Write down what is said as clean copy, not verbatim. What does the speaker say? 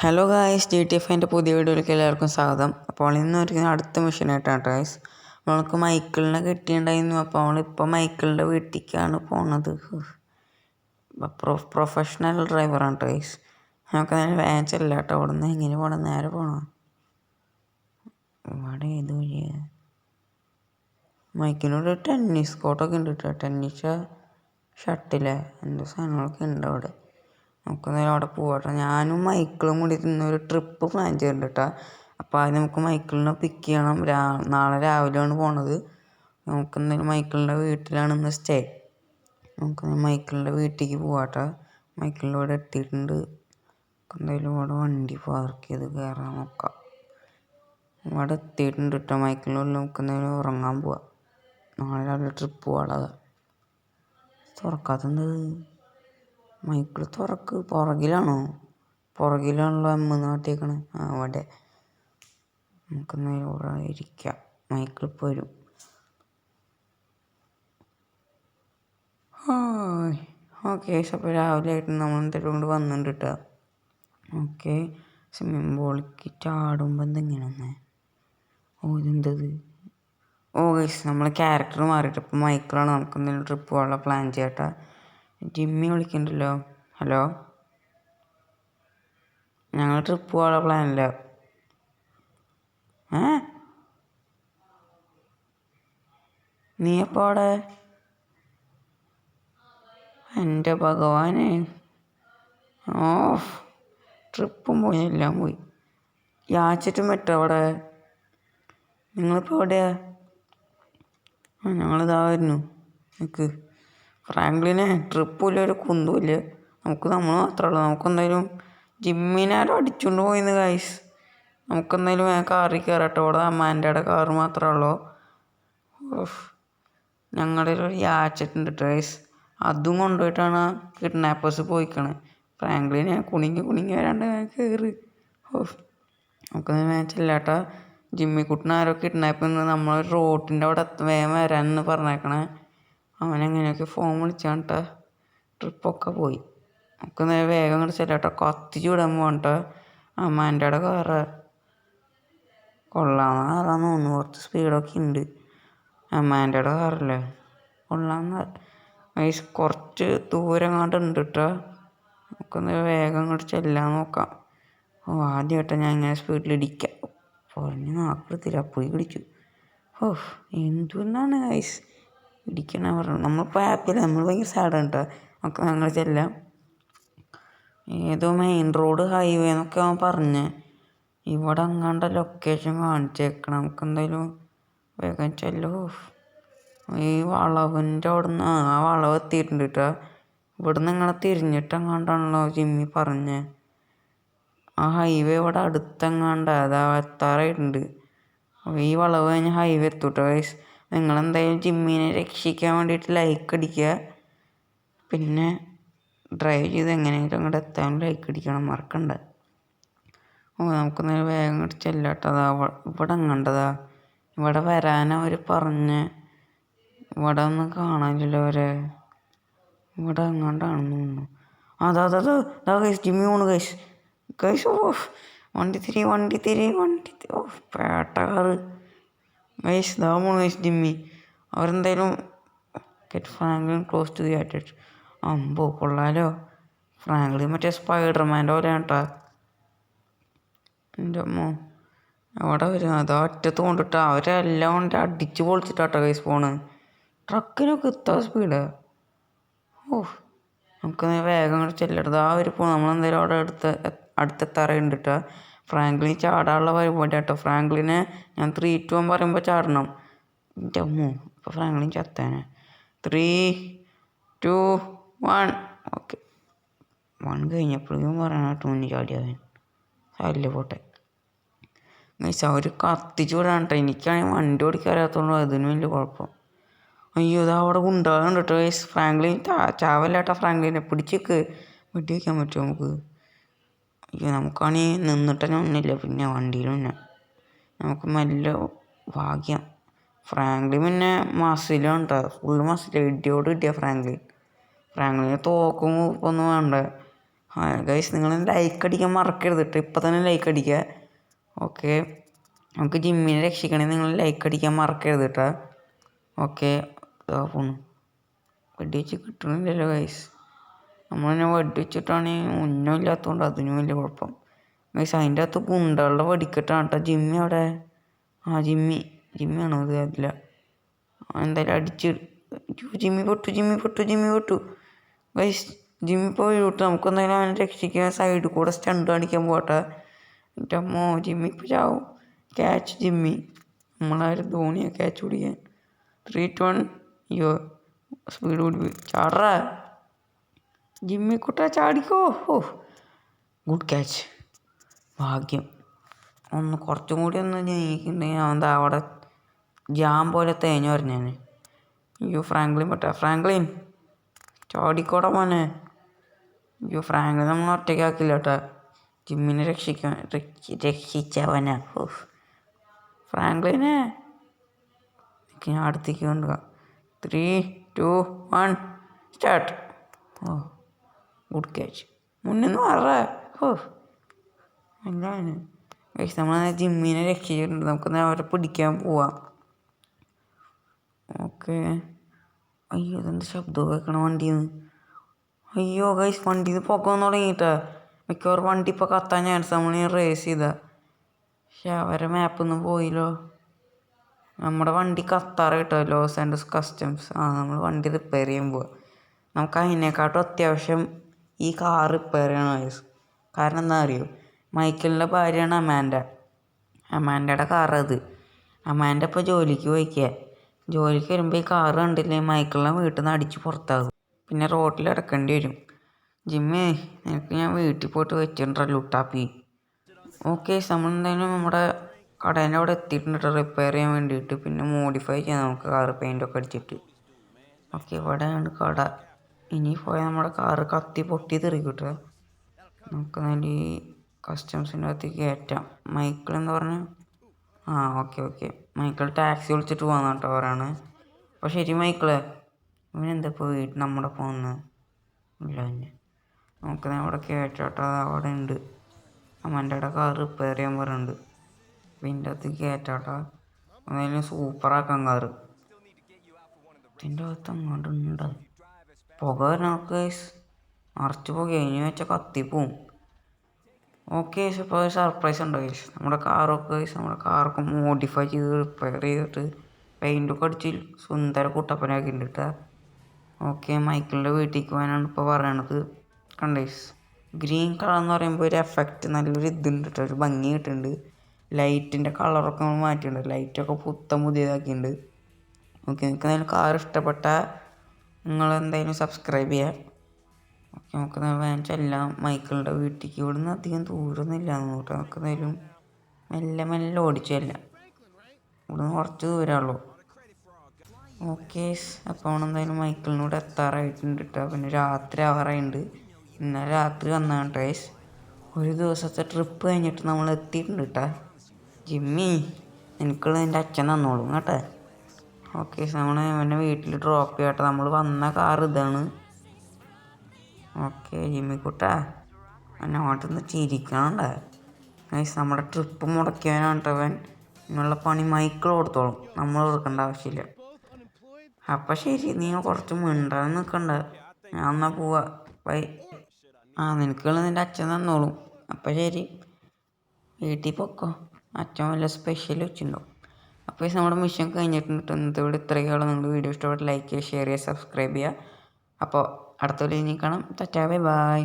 Hello guys, GTA 5 പുതിയ വീഡിയോയിലേക്ക് എല്ലാവർക്കും സ്വാഗതം. അപ്പോൾ ഇന്ന് ഒരു അടുത്ത മിഷനായിട്ടാണ് ഗായ്സ്. നമ്മൾക്ക് മൈക്കിളിനെ കിട്ടിയിട്ടുണ്ടായിരുന്നു. അപ്പോൾ നമ്മളിപ്പോൾ മൈക്കിളിൻ്റെ വീട്ടിലേക്കാണ് പോണത്. പ്രൊഫഷണൽ ഡ്രൈവറാണ് ഗായ്സ്. നമുക്ക് നേരെ വേച്ചല്ല കേട്ടോ. അവിടെ നിന്ന് എങ്ങനെ പോകണം? നേരെ പോകണം. ഇവിടെ ഏത് വഴിയാണ്? മൈക്കിനോട് ടെന്നീസ് കോർട്ടൊക്കെ ഉണ്ട് കേട്ടോ. ടെന്നീസ് ഷട്ടില് എന്ത് സാധനങ്ങളൊക്കെ ഉണ്ട് അവിടെ. നമുക്ക് നേരം അവിടെ പോകട്ടെ. ഞാനും മൈക്കിളും കൂടി ഇന്നൊരു ട്രിപ്പ് പ്ലാൻ ചെയ്യുന്നുണ്ട് കേട്ടോ. അപ്പോൾ ആദ്യം നമുക്ക് മൈക്കിളിനെ പിക്ക് ചെയ്യണം. നാളെ രാവിലെയാണ് പോണത്. നമുക്ക് എന്തായാലും മൈക്കിളിൻ്റെ വീട്ടിലാണ് ഇന്ന് സ്റ്റേ. നമുക്ക് മൈക്കിളിൻ്റെ വീട്ടിലേക്ക് പോകാട്ടെ. മൈക്കിളിൻ്റെ ഇവിടെ എത്തിയിട്ടുണ്ട്. എന്തായാലും ഇവിടെ വണ്ടി പാർക്ക് ചെയ്ത് കയറാൻ നോക്കാം. ഇവിടെ എത്തിയിട്ടുണ്ട് കേട്ടോ. മൈക്കിളിൻ്റെ ഉള്ളിൽ നമുക്ക് എന്തായാലും ഉറങ്ങാൻ പോവാം. നാളെ രാവിലെ ട്രിപ്പ് പോകാനുള്ളതാണ്. തുറക്കാത്തത് മൈക്കിൾ തുറക്ക്. പുറകിലാണല്ലോ നാട്ടിയേക്കണ്. അവിടെ നമുക്ക് ഇവിടെ ഇരിക്കാം. മൈക്കിൾ ഇപ്പോൾ വരും. ഓക്കെ, അപ്പോൾ രാവിലെ ആയിട്ട് നമ്മൾ എന്തെങ്കിലും കൊണ്ട് വന്നിട്ടുണ്ട് കേട്ടോ. ഓക്കെ, സ്വിമ്മിംഗ് പൂളിലേക്ക് ചാടുമ്പോൾ എന്തെങ്ങനെയാണെന്ന്. ഇതെന്തത്? ഗൈസ്, നമ്മൾ ക്യാരക്ടർ മാറിയിട്ട് ഇപ്പോൾ മൈക്കിളാണ്. നമുക്ക് എന്തെങ്കിലും ട്രിപ്പ് പോകാനുള്ള പ്ലാൻ ചെയ്യട്ടെ. ജിമ്മി വിളിക്കണ്ടല്ലോ. ഹലോ, ഞങ്ങൾ ട്രിപ്പ് പോകാനുള്ള പ്ലാനില്ല. നീ എപ്പോൾ അവിടെ? എൻ്റെ ഭഗവാനെ, ട്രിപ്പും പോയി, എല്ലാം പോയി. യാച്ചിട്ടും പറ്റും അവിടെ. നിങ്ങളിപ്പോൾ എവിടെയാ? ഞങ്ങളിതാ വരുന്നു. നിൽക്ക്. ഫ്രാങ്ക്ലിനെ ട്രിപ്പില്ല, ഒരു കുന്തുമില്ല. നമ്മൾ മാത്രമേ ഉള്ളൂ. നമുക്കെന്തായാലും ജിമ്മിനാരും അടിച്ചുകൊണ്ട് പോയിന്ന് ഗൈസ്. നമുക്കെന്തായാലും കാറിൽ കയറട്ടെ. ഇവിടെ അമ്മാൻ്റെ കാറ് മാത്രമേ ഉള്ളൂ. ഞങ്ങളുടെ ഒരു യാച്ചിട്ടുണ്ട് ഗൈസ്. അതും കൊണ്ടുപോയിട്ടാണ് കിഡ്നാപ്പേഴ്സ് പോയിക്കണത്. ഫ്രാങ്ക്ലിനെ കുണിങ്ങി വരാണ്ട് കയറി. നമുക്ക് ചെല്ലാട്ടാ. ജിമ്മിക്കുട്ടിനെ ആരോ കിഡ്നാപ്പ് ചെയ്യുന്നത്. നമ്മൾ റോഡിൻ്റെ അവിടെ വേഗം വരാനെന്ന് പറഞ്ഞേക്കണേ. അവനെങ്ങനെയൊക്കെ ഫോൺ വിളിച്ചാണ്ട്ടാ. ട്രിപ്പൊക്കെ പോയി. നമുക്ക് നേരെ വേഗം അങ്ങോട്ട് ചെല്ലാട്ടോ. കത്തിച്ച് വിടാൻ പോകണ്ട. അമ്മാൻ്റെ കാറ് കൊള്ളാമെന്ന് കാറാന്ന് തോന്നുന്നു. കുറച്ച് സ്പീഡൊക്കെ ഉണ്ട്. അമ്മാൻ്റെ കാറല്ലേ, കൊള്ളാമെന്ന്. കുറച്ച് ദൂരം അങ്ങോട്ട് ഉണ്ട് കേട്ടോ. നമുക്കൊന്ന് വേഗം അങ്ങോട്ട് ചെല്ലാൻ നോക്കാം. ആദ്യമായിട്ടാ ഞാൻ ഇങ്ങനെ സ്പീഡിൽ ഇടിക്കാം. പറഞ്ഞ് നാക്കെടുത്തില്ല, പോയി പിടിച്ചു. എന്തുകൊണ്ടാണ് ഗൈസ് ഇടിക്കണ പറഞ്ഞത്? നമ്മളിപ്പോൾ ഹാപ്പിയല്ല, നമ്മൾ ഭയങ്കര സാഡാണ് കേട്ടോ. നമുക്ക് ഞങ്ങൾ ചെല്ലാം. ഏതോ മെയിൻ റോഡ് ഹൈവേ എന്നൊക്കെ അവൻ പറഞ്ഞ്. ഇവിടെ അങ്ങാണ്ട ലൊക്കേഷൻ കാണിച്ചേക്കണം. നമുക്ക് എന്തായാലും വേഗം ചെല്ലോ. ഈ വളവിൻ്റെ അവിടെ നിന്ന് ആ വളവ് എത്തിയിട്ടുണ്ട് കേട്ടോ. ഇവിടെ നിങ്ങളെ തിരിഞ്ഞിട്ടെങ്ങാണ്ടാണല്ലോ ജിമ്മി പറഞ്ഞ്. ആ ഹൈവേ ഇവിടെ അടുത്തെങ്ങാണ്ട് അതാ എത്താറായിട്ടുണ്ട്. ഈ വളവ് കഴിഞ്ഞ് ഹൈവേ എത്തൂട്ടോ ഗൈസ്. നിങ്ങളെന്തായാലും ജിമ്മിനെ രക്ഷിക്കാൻ വേണ്ടിയിട്ട് ലൈക്ക് അടിക്കുക. പിന്നെ ഡ്രൈവ് ചെയ്ത് എങ്ങനെയെങ്കിലും അങ്ങോട്ട് എത്താൻ ലൈക്ക് അടിക്കണം, മറക്കണ്ട. നമുക്ക് നേരെ വേഗം അങ്ങോട്ട് ചെല്ലാട്ടതാ. ഇവിടെ എങ്ങണ്ടതാ. ഇവിടെ വരാനവർ പറഞ്ഞ്. ഇവിടെ ഒന്നും കാണാനില്ലല്ലോ അവരെ. ഇവിടെ എങ്ങാണ്ടാണെന്ന് തോന്നുന്നു. അതാ ഗൈസ്, ജിമ്മി പോണു ഗൈസ്. വണ്ടി തിരി പേട്ടക്കാറ് ഗൈസ്. ഇതാ പോണു ഗൈസ് ജിമ്മി. അവരെന്തായാലും Franklin close to the attach. അമ്പോ, കൊള്ളാലോ. ഫ്രാങ്ക്ലിൻ മറ്റേ സ്പൈഡർമാൻ്റെ പോലെയാണ് കേട്ടോ. എൻ്റെ അമ്മോ, എവിടെ വരും? അതാ ഒറ്റത്ത് കൊണ്ടിട്ട് അവരെല്ലാം കൊണ്ട് അടിച്ച് പൊളിച്ചിട്ടാട്ടോ ഗൈസ് പോണ്. ട്രക്കിനൊക്കെ എത്താ സ്പീഡ്. നമുക്ക് വേഗം അങ്ങോട്ട് ചെല്ലരുത്. ആ ഒരു പോകണം. നമ്മളെന്തായാലും അവിടെ അടുത്തെത്താറുണ്ട് കേട്ടോ. ഫ്രാങ്ക്ലിൻ ചാടാനുള്ള പരിപാടി കേട്ടോ. ഫ്രാങ്ക്ലിനെ ഞാൻ 3, 2 പറയുമ്പോൾ ചാടണം. എൻ്റെ അമ്മോ, ഇപ്പോൾ ഫ്രാങ്ക്ലിൻ ചത്താനെ. 3, 2, 1. ഓക്കെ, 1 കഴിഞ്ഞപ്പോഴും പറയാനായിട്ട് മുന്നിൽ ചാടിയവൻ. അല്ലേ പോട്ടെ ഗൈസ്. അവർ കത്തിച്ച് വിടാൻ കേട്ടോ. എനിക്കാണെങ്കിൽ വണ്ടി ഓടിക്കാൻ അറിയാത്തതുകൊണ്ട് അതിന് വലിയ കുഴപ്പം. അയ്യോ, ഇതാ അവിടെ ഉണ്ടാകുന്നുണ്ട് കേട്ടോ ഗൈസ്. ഫ്രാങ്ക്ലിൻ ചാവല്ലേട്ടാ. ഫ്രാങ്ക്ലിനെ പിടിച്ചേക്ക്. വെടി വയ്ക്കാൻ പറ്റുമോ നമുക്ക്? അയ്യോ, നമുക്കാണെങ്കിൽ നിന്നിട്ട് തന്നെ ഒന്നുമില്ല. പിന്നെ വണ്ടിയിലും തന്നെ നമുക്ക് മെല്ലെ ഭാഗ്യം. ഫ്രാങ്ക്ലിൻ പിന്നെ മസിലാണ് കേട്ടോ. Full muscle. ഇടിയോട് കിട്ടിയ ഫ്രാങ്ക്ലിനെ തോക്കും ഒന്നും വേണ്ട. ഗൈസ് നിങ്ങൾ ലൈക്ക് അടിക്കാൻ മറക്കരുത് കേട്ടോ. ഇപ്പം തന്നെ ലൈക്ക് അടിക്കുക. ഓക്കെ, നമുക്ക് ജിമ്മിനെ രക്ഷിക്കണമെങ്കിൽ നിങ്ങൾ ലൈക്ക് അടിക്കാൻ മറക്കരുത് കേട്ടോ. ഓക്കെ, പോണു വെടി വെച്ച് കിട്ടണില്ലല്ലോ ഗൈസ്. നമ്മളെന്നെ വെടി വെച്ചിട്ടാണെങ്കിൽ ഒന്നും ഇല്ലാത്തതുകൊണ്ട് അതിനും വലിയ കുഴപ്പം. ഗൈസ് അതിൻ്റെ അകത്ത് ഗുണ്ടകളുടെ വെടിക്കെട്ടാണ് കേട്ടോ. ജിമ്മി അവിടെ, ജിമ്മിയാണോ അത്? അതില്ല, എന്തായാലും അടിച്ച് ജിമ്മി പൊട്ടു ഗൈസ്. ജിമ്മി പോയി വിട്ടു. നമുക്കെന്തായാലും അവനെ രക്ഷിക്കാൻ സൈഡിൽ കൂടെ സ്റ്റണ്ട് കാണിക്കാൻ പോട്ടെ. എൻ്റെ അമ്മോ, ജിമ്മി ഇപ്പോൾ ചാവും. ക്യാച്ച് ജിമ്മി, നമ്മളാരും ധോണിയാണ് ക്യാച്ച് പിടിക്കാൻ. 3, 2, 1. അയ്യോ, സ്പീഡ് കൂടി ചാടാ ജിമ്മി കുട്ട, ചാടിക്കോ. ഗുഡ് ക്യാച്ച്, ഭാഗ്യം. കുറച്ചും കൂടി ഒന്ന് ജയിക്കുന്നുണ്ടെങ്കിൽ അവൻ അവിടെ ജാം പോലെ തേഞ്ഞു പറഞ്ഞാണ്. അയ്യോ, ഫ്രാങ്ക്ലിൻ ചാടിക്കോടാ മോനെ. അയ്യോ, ഫ്രാങ്ക്ലിൻ നമ്മൾ ഒറ്റയ്ക്കാക്കില്ല കേട്ടോ. ജിമ്മിനെ രക്ഷിച്ചവനാ. ഫ്രാങ്ക്ലിനെ ഞാൻ അടുത്തേക്ക് കൊണ്ടുപോകാം. 3, 2, 1 സ്റ്റാർട്ട്. Good catch. മുന്നിൽ മാറേ. എന്താണ് ഗൈസ്, നമ്മൾ ജിമ്മിനെ രക്ഷിച്ചിട്ടുണ്ട്. നമുക്കൊന്ന് അവരെ പിടിക്കാൻ പോവാം. ഓക്കെ. അയ്യോ, ഇതെന്ത് ശബ്ദം കേൾക്കണം വണ്ടിയിൽ നിന്ന്. അയ്യോ ഗൈസ്, വണ്ടിയിൽ നിന്ന് പുക വന്ന് തുടങ്ങിയിട്ടാ. മിക്കവാറും വണ്ടി ഇപ്പോൾ കത്താൻ ചാൻസ്. നമ്മൾ റേസ് ചെയ്താൽ. പക്ഷെ അവരെ മാപ്പൊന്നും പോയില്ലോ. നമ്മുടെ വണ്ടി കത്താറ് കിട്ടുമോ? ലോസ് ആൻഡസ് കസ്റ്റംസ്. നമ്മൾ വണ്ടി റിപ്പയർ ചെയ്യാൻ പോവാം. നമുക്ക് അതിനെക്കാട്ടും അത്യാവശ്യം ഈ കാർ റിപ്പയർ ചെയ്യണം ഗൈസ്. കാരണം എന്താ അറിയോ, മൈക്കിളിൻ്റെ ഭാര്യയാണ് അമാൻഡയുടെ കാർ അത്. അമാൻഡ ഇപ്പോൾ ജോലിക്ക് പോയിക്കുക. ജോലിക്ക് വരുമ്പോൾ ഈ കാറ് കണ്ടില്ലേ, മൈക്കിളിനെ വീട്ടിൽ നിന്ന് അടിച്ച് പുറത്താകും. പിന്നെ റോഡിൽ ഇടക്കേണ്ടി വരും. ജിമ്മേ, നിനക്ക് ഞാൻ വീട്ടിൽ പോയിട്ട് വെച്ചിട്ടുണ്ടോ ലുട്ടാപ്പി. ഓക്കെ, നമ്മളെന്തായാലും നമ്മുടെ കടേൻ്റെ അവിടെ എത്തിയിട്ടുണ്ട് റിപ്പയർ ചെയ്യാൻ വേണ്ടിയിട്ട്. പിന്നെ മോഡിഫൈ ചെയ്യാം നമുക്ക് കാറ്, പെയിൻ്റൊക്കെ അടിച്ചിട്ട്. ഓക്കെ, ഇവിടെയാണ് കട. ഇനി പോയാൽ നമ്മുടെ കാറ് കത്തി പൊട്ടി തെറിക്കിട്ടുക. നമുക്ക് നല്ല ഈ കസ്റ്റംസിൻ്റെ അകത്ത് കയറ്റാം. മൈക്കിൾ എന്താ പറഞ്ഞാൽ ഓക്കെ. മൈക്കിൾ ടാക്സി വിളിച്ചിട്ട് പോകാൻ കേട്ടോ അവരാണ്. അപ്പോൾ ശരി മൈക്കിളെ, ഇവനെന്താ പോയി നമ്മുടെ പോകുന്നത് ഇല്ല. തന്നെ നമുക്ക് അവിടെ കയറ്റാട്ടോ. അവിടെ ഉണ്ട് അമ്മൻ്റെ കാർ റിപ്പയർ ചെയ്യാൻ പറയുന്നുണ്ട്. ഇതിൻ്റെ അകത്ത് കയറ്റാട്ടോ. എന്തായാലും സൂപ്പറാക്കാം കാറ്. ഇതിൻ്റെ അകത്ത് അങ്ങോട്ടുണ്ട് പുക നമുക്ക് നിറച്ച് പുക ഇനി വെച്ചാൽ കത്തിപ്പോവും. ഓക്കെ, ഇപ്പോൾ സർപ്രൈസ് ഉണ്ട് ഗൈസ്. നമ്മുടെ കാറൊക്കെ മോഡിഫൈ ചെയ്ത് റിപ്പയർ ചെയ്തിട്ട് പെയിൻ്റൊക്കെ അടിച്ച് സുന്ദര കുട്ടപ്പനാക്കിയിട്ടുണ്ട് കേട്ടോ. ഓക്കെ, മൈക്കിളിൻ്റെ വീട്ടിലേക്ക് പോകാനാണ് ഇപ്പോൾ പറയണത്. കണ്ടേസ് ഗ്രീൻ കളർ എന്ന് പറയുമ്പോൾ ഒരു എഫക്റ്റ്, നല്ലൊരു ഇതുണ്ട് കേട്ടോ, ഒരു ഭംഗി കിട്ടുന്നുണ്ട്. ലൈറ്റിൻ്റെ കളറൊക്കെ നമ്മൾ മാറ്റിയിട്ടുണ്ട്. ലൈറ്റൊക്കെ പുതിയതാക്കിയിട്ടുണ്ട്. ഓക്കെ, നിങ്ങൾക്ക് എന്തായാലും കാർ ഇഷ്ടപ്പെട്ടാൽ നിങ്ങളെന്തായാലും സബ്സ്ക്രൈബ് ചെയ്യുക. ഓക്കെ, നമുക്ക് വേഗം ചെല്ലാം മൈക്കിളിൻ്റെ വീട്ടിലേക്ക്. ഇവിടുന്ന് അധികം ദൂരമൊന്നുമില്ല കേട്ടോ. നമുക്ക് എന്തായാലും മെല്ലെ ഓടിച്ചു ചെല്ലാം. ഇവിടുന്ന് കുറച്ച് ദൂരമുള്ളൂ. ഓക്കെ, അപ്പോൾ എന്തായാലും മൈക്കിളിനോട് എത്താറായിട്ടുണ്ട് കേട്ടോ. പിന്നെ രാത്രി ആവാറായിട്ടുണ്ട്. ഇന്നലെ രാത്രി വന്നതാണ് ഗൈസ്. ഒരു ദിവസത്തെ ട്രിപ്പ് കഴിഞ്ഞിട്ട് നമ്മൾ എത്തിയിട്ടുണ്ട് കേട്ടോ. ജിമ്മി, എനിക്കുള്ള എൻ്റെ അച്ഛൻ തന്നോളും കേട്ടോ. ഓക്കെ, നമ്മൾ അവൻ്റെ വീട്ടിൽ ഡ്രോപ്പ് ചെയ്യട്ടെ. നമ്മൾ വന്ന കാർ ഇതാണ്. ഓക്കെ, ജിമ്മിക്കുട്ടാ അവൻ അങ്ങോട്ടൊന്ന് ചിരിക്കണണ്ട ഗൈസ്. നമ്മുടെ ട്രിപ്പ് മുടക്കിയവനാണ് കേട്ടവൻ. ഇങ്ങനെയുള്ള പണി മൈക്കിൾ കൊടുത്തോളും, നമ്മൾ കൊടുക്കേണ്ട ആവശ്യമില്ല. അപ്പം ശരി, നീ കുറച്ച് മിണ്ടാൻ നിൽക്കണ്ട. ഞാൻ എന്നാൽ പോവാ. ബൈ. നിനക്കുള്ള നിൻ്റെ അച്ഛൻ തന്നോളും. അപ്പം ശരി, വീട്ടിൽ പൊക്കോ. അച്ഛൻ വല്ല സ്പെഷ്യൽ വെച്ചിട്ടുണ്ടോ. അപ്പോൾ നമ്മുടെ മിഷൻ കഴിഞ്ഞിട്ടുണ്ട്. ഇന്നത്തെ ഇവിടെ ഇത്രയൊക്കെയുള്ള നിങ്ങൾ വീഡിയോ ഇഷ്ടപ്പെട്ട് ലൈക്ക് ചെയ്യുക, ഷെയർ ചെയ്യുക, സബ്സ്ക്രൈബ് ചെയ്യുക. അപ്പോൾ അടുത്ത വീഡിയോ കാണാം. ടാറ്റാ, ബൈ.